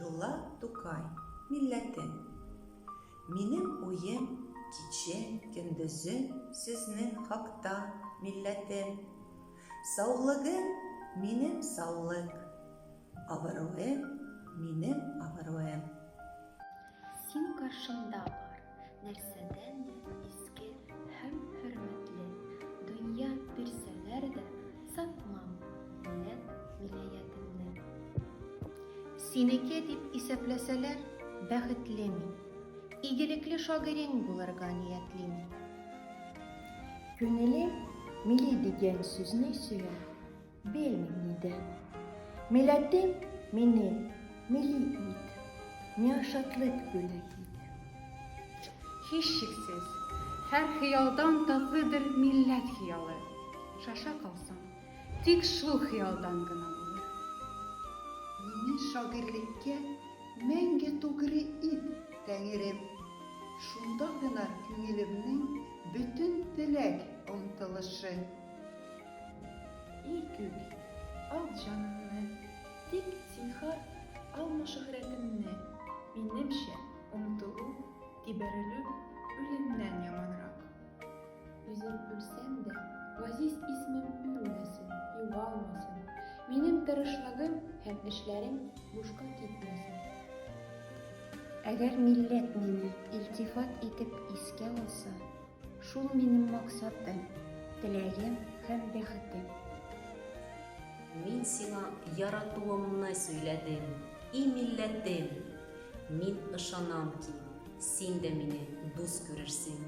Габдулла Тукай, милләтем. Минем уем киче көндезі сезнең хакта, милләтем. Саулыгым минем саулык, абыруым минем абыруым. Син каршымда бар, нәрсәдән дә иске һәм хөрмәтле. Дөнья бирсәләр дә сатмам милләтемне. Синеке дип исәпләсәләр, бәхетле мин. Игелекле шагыйрең булырга ниятлим. Күңелем милли дигән сүзне сөя, белмим нидән. Милләтем мине милли ит, миңа шатлык бүләк ит. Һичшиксез, һәр хыялдан татлыдыр милләт хыялы. Шаша калсам, тик шул хыялдан гына булыр. Мине шагыйрьлеккә мәңге тугры ит, Тәңрем. Шунда гына күңелемнең бөтен теләк омтылышы. И күк, ал җанымны, тик зинһар алма шөһрәтемне. Минемчә, омтылу, тибәрелү үлемнән яманрак. Үзем үлсәм дә, газиз исмем үлмәсен, югалмасын. Минем тырышлыгым һәм эшләрем бушка китмәсен. Әгәр милләт мине илтифат итеп искә алса, шул минем максатым, теләгем һәм бәхетем. Мин сиңа яратуымны сөйләдем, и милләтем. Мин ышанам ки, син дә мине дус күрерсең.